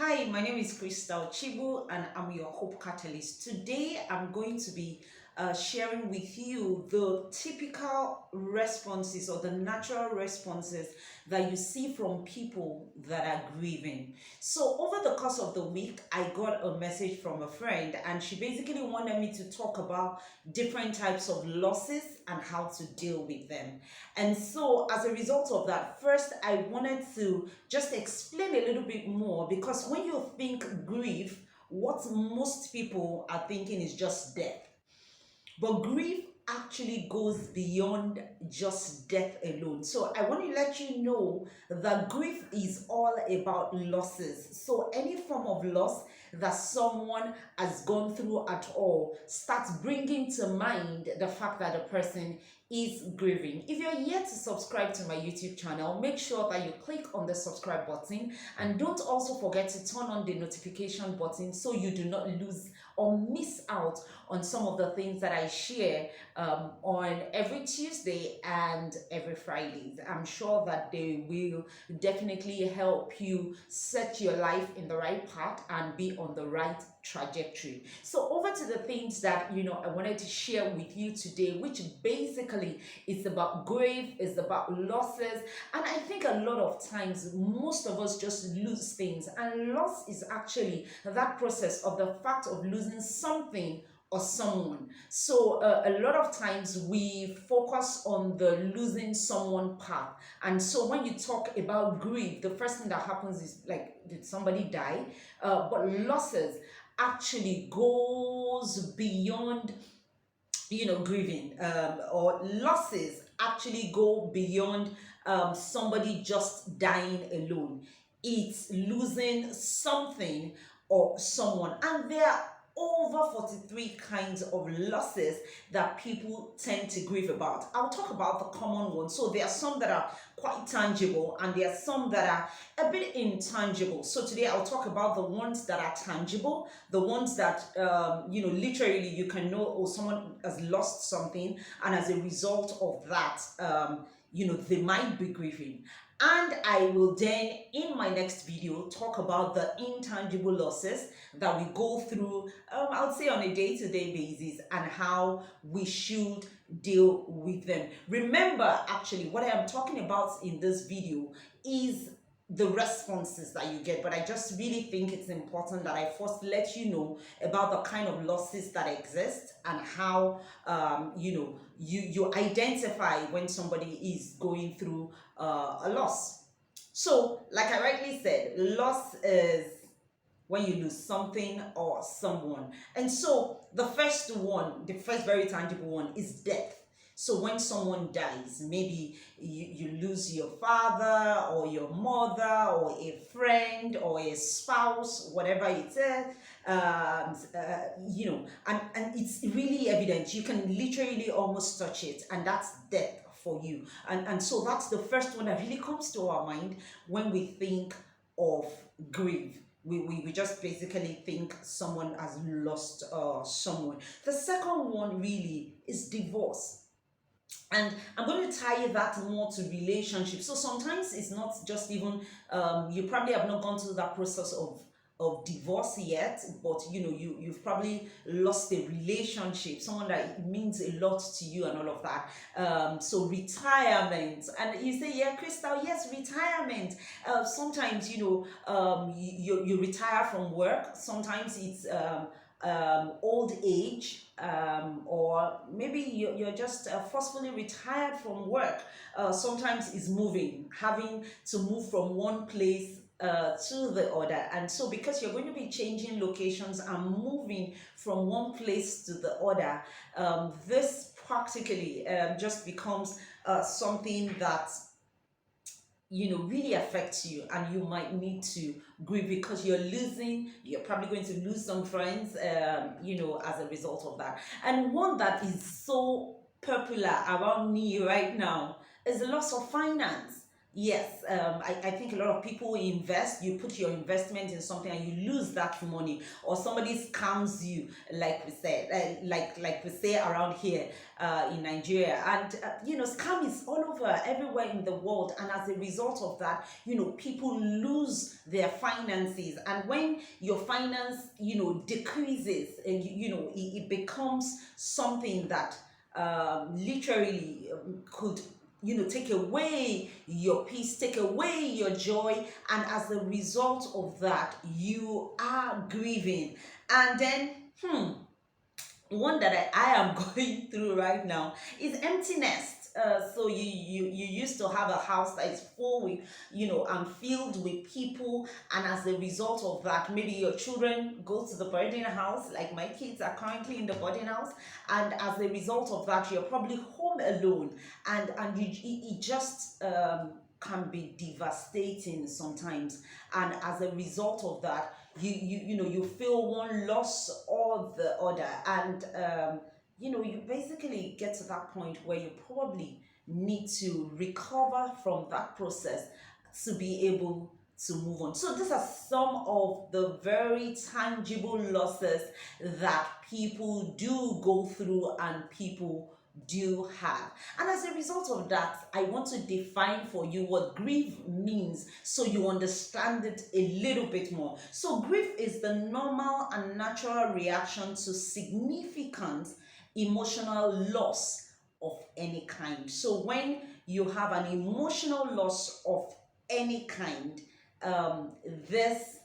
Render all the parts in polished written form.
Hi, my name is Crystal Chibu and I'm your Hope Catalyst. Today I'm going to be sharing with you the typical responses or the natural responses that you see from people that are grieving. So, over the course of the week, I got a message from a friend and she basically wanted me to talk about different types of losses and how to deal with them. And so, as a result of that, first I wanted to just explain a little bit more because when you think grief, what most people are thinking is just death. But grief actually goes beyond just death alone. So I want to let you know that grief is all about losses. So any form of loss that someone has gone through at all starts bringing to mind the fact that the person is grieving. If you're yet to subscribe to my YouTube channel, make sure that you click on the subscribe button and don't also forget to turn on the notification button so you do not lose or miss out on some of the things that I share on every Tuesday and every Friday. I'm sure that they will definitely help you set your life in the right path and be on the right trajectory. So over to the things that I wanted to share with you today, which basically is about grief, is about losses, and I think a lot of times most of us just lose things, and loss is actually that process of the fact of losing something or someone. So a lot of times we focus on the losing someone part. And so when you talk about grief, the first thing that happens is like, did somebody die? But losses actually goes beyond grieving, or losses actually go beyond somebody just dying alone. It's losing something or someone, and there are over 43 kinds of losses that people tend to grieve about. I'll talk about the common ones. So there are some that are quite tangible and there are some that are a bit intangible. So today I'll talk about the ones that are tangible, the ones that literally you can know, oh, someone has lost something, and as a result of that, they might be grieving. And I will then, in my next video, talk about the intangible losses that we go through, I would say on a day-to-day basis, and how we should deal with them. Remember, actually, what I am talking about in this video is the responses that you get, but I just really think it's important that I first let you know about the kind of losses that exist and how you identify when somebody is going through a loss. So, like I rightly said, loss is when you lose something or someone. And so the first one, the first very tangible one, is death. So when someone dies, maybe you lose your father or your mother or a friend or a spouse, whatever it is, and it's really evident. You can literally almost touch it, and that's death for you. And so that's the first one that really comes to our mind when we think of grief. We just basically think someone has lost someone. The second one really is divorce. And I'm going to tie that more to relationships. So sometimes it's not just even you probably have not gone through that process of divorce yet, but you've probably lost a relationship, someone that means a lot to you and all of that. So retirement, and you say, yeah, Crystal, yes, retirement. Sometimes you retire from work. Sometimes it's old age, or maybe you're just forcefully retired from work. Sometimes it's moving, having to move from one place to the other. And so because you're going to be changing locations and moving from one place to the other, this practically just becomes something that really affects you, and you might need to grieve because you're probably going to lose some friends as a result of that. And one that is so popular around me right now is the loss of finance. Yes, I think a lot of people invest, you put your investment in something and you lose that money, or somebody scams you, like we said, like we say around here in Nigeria. And, scam is all over, everywhere in the world. And as a result of that, people lose their finances. And when your finance, decreases, and, it becomes something that literally could take away your peace, take away your joy, and as a result of that you are grieving. And then one that I am going through right now is empty nest. So you used to have a house that is full with, and filled with people, and as a result of that, maybe your children go to the boarding house, like my kids are currently in the boarding house, and as a result of that, you're probably home alone, and it just can be devastating sometimes, and as a result of that, you feel one loss or the other, and you basically get to that point where you probably need to recover from that process to be able to move on. So these are some of the very tangible losses that people do go through and people do have. And as a result of that, I want to define for you what grief means so you understand it a little bit more. So, grief is the normal and natural reaction to significant emotional loss of any kind. So, when you have an emotional loss of any kind, um, this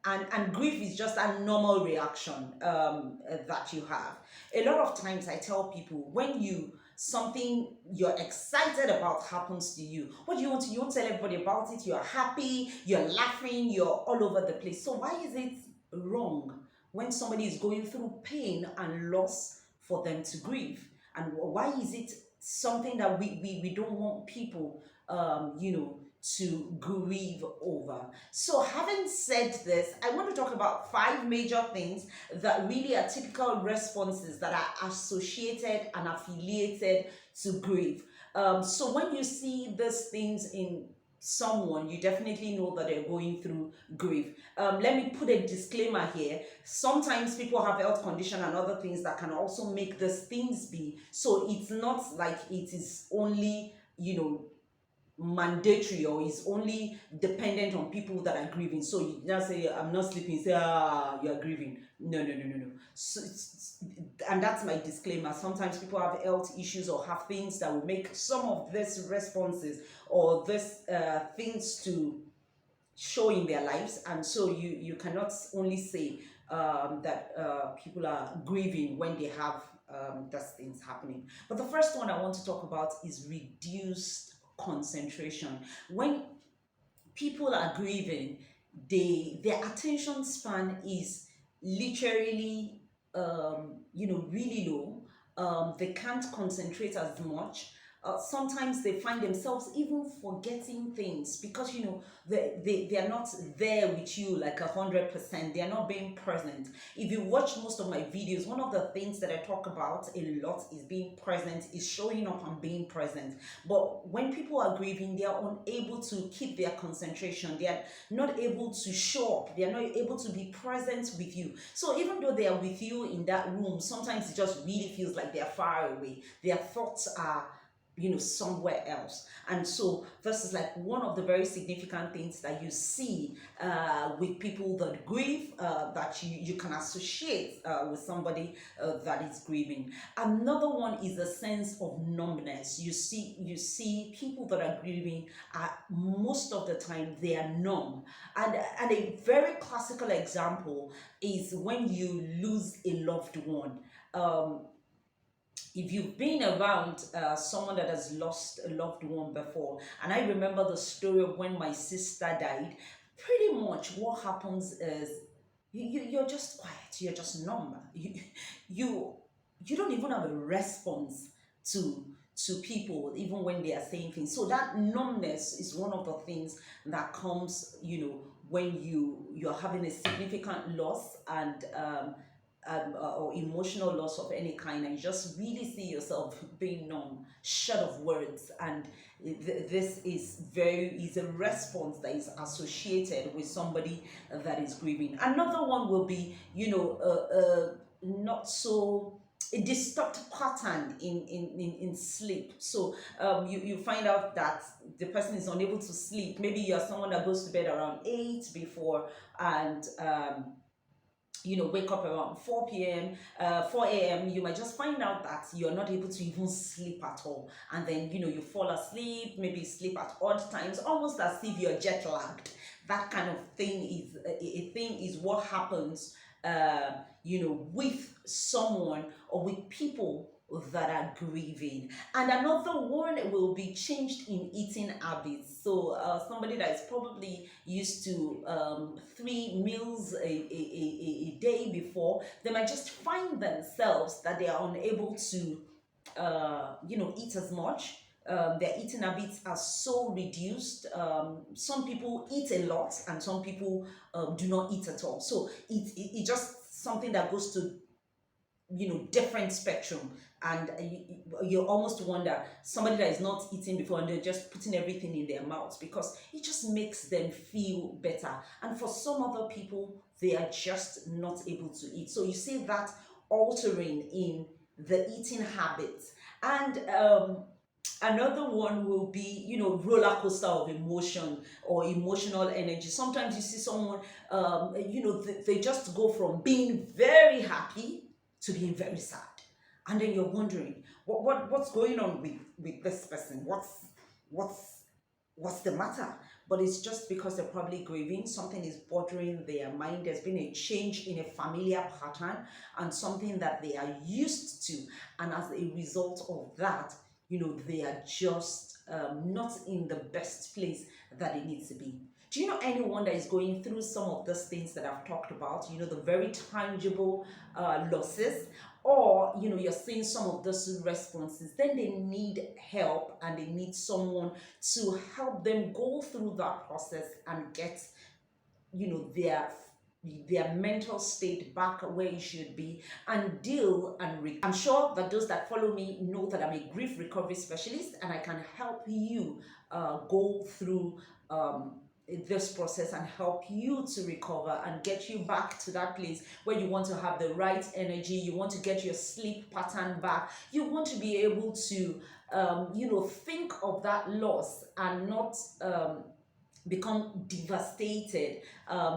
and grief is just a normal reaction that you have. A lot of times I tell people, when something you're excited about happens to you, what do you want to, you want to tell everybody about it, you're happy, you're laughing, you're all over the place. So why is it wrong when somebody is going through pain and loss for them to grieve? And why is it something that we don't want people to grieve over? So, having said this, I want to talk about five major things that really are typical responses that are associated and affiliated to grief. So, when you see these things in someone, you definitely know that they're going through grief. Let me put a disclaimer here. Sometimes people have health condition and other things that can also make these things be. So it's not like it is only, mandatory, or is only dependent on people that are grieving. So you just say, I'm not sleeping, say, you're grieving. No, no, no, no, no. So and that's my disclaimer. Sometimes people have health issues or have things that will make some of these responses or these things to show in their lives, and so you cannot only say that people are grieving when they have those things happening. But the first one I want to talk about is reduced concentration. When people are grieving, their attention span is literally really low. They can't concentrate as much. Sometimes they find themselves even forgetting things because they are not there with you like 100%. They are not being present. If you watch most of my videos, one of the things that I talk about a lot is being present, is showing up and being present. But when people are grieving, they are unable to keep their concentration. They are not able to show up. They are not able to be present with you. So even though they are with you in that room, sometimes it just really feels like they are far away. Their thoughts are somewhere else. And so this is like one of the very significant things that you see with people that grieve, that you can associate with somebody that is grieving. Another one is a sense of numbness. You see people that are grieving, most of the time they are numb. And a very classical example is when you lose a loved one. If you've been around someone that has lost a loved one before, and I remember the story of when my sister died, pretty much what happens is you're just quiet, you're just numb. You, you don't even have a response to people even when they are saying things. So that numbness is one of the things that comes when you're having a significant loss, and or emotional loss of any kind, and you just really see yourself being numb, short of words, and this is a response that is associated with somebody that is grieving. Another one will be, not so a disturbed pattern in sleep. So you find out that the person is unable to sleep. Maybe you're someone that goes to bed around 8 before, and wake up around 4 p.m., 4 a.m., you might just find out that you're not able to even sleep at all. And then, you fall asleep, maybe sleep at odd times, almost as if you're jet lagged. That kind of thing is a thing is what happens, with someone or with people that are grieving. And another one will be changed in eating habits. So somebody that is probably used to 3 meals a day before, they might just find themselves that they are unable to eat as much. Their eating habits are so reduced. Some people eat a lot, and some people do not eat at all. So it just something that goes to different spectrum. And you almost wonder, somebody that is not eating before and they're just putting everything in their mouths because it just makes them feel better. And for some other people, they are just not able to eat. So you see that altering in the eating habits. And another one will be, roller coaster of emotion or emotional energy. Sometimes you see someone, they just go from being very happy to being very sad, and then you're wondering what's going on with this person. What's the matter? But it's just because they're probably grieving. Something is bothering their mind. There's been a change in a familiar pattern and something that they are used to, and as a result of that, they are just not in the best place that it needs to be. Do you know anyone that is going through some of those things that I've talked about? The very tangible losses, or you're seeing some of those responses. Then they need help, and they need someone to help them go through that process and get their mental state back where it should be, and deal and I'm sure that those that follow me know that I'm a grief recovery specialist, and I can help you go through this process and help you to recover and get you back to that place where you want to have the right energy. You want to get your sleep pattern back. You want to be able to think of that loss and not become devastated.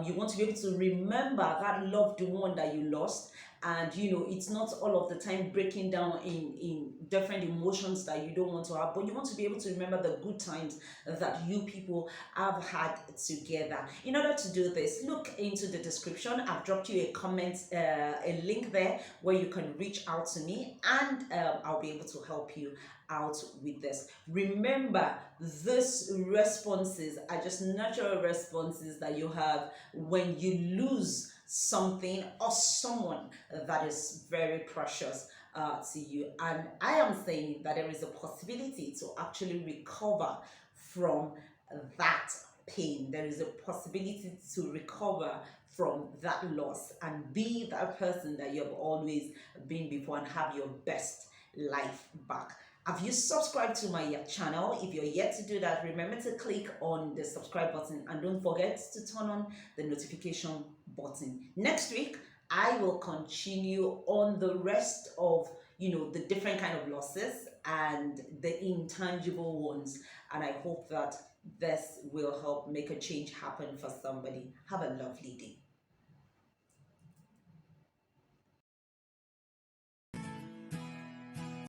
You want to be able to remember that loved one that you lost, and it's not all of the time breaking down in different emotions that you don't want to have, but you want to be able to remember the good times that you people have had together. In order to do this, look into the description. I've dropped you a comment, a link there where you can reach out to me, and I'll be able to help you out with this. Remember, these responses are just natural responses that you have when you lose something or someone that is very precious to you. And I am saying that there is a possibility to actually recover from that pain. There is a possibility to recover from that loss and be that person that you have always been before, and have your best life back. Have you subscribed to my channel? If you're yet to do that, remember to click on the subscribe button, and don't forget to turn on the notification button. Next week, I will continue on the rest of the different kind of losses and the intangible ones, and I hope that this will help make a change happen for somebody. Have a lovely day.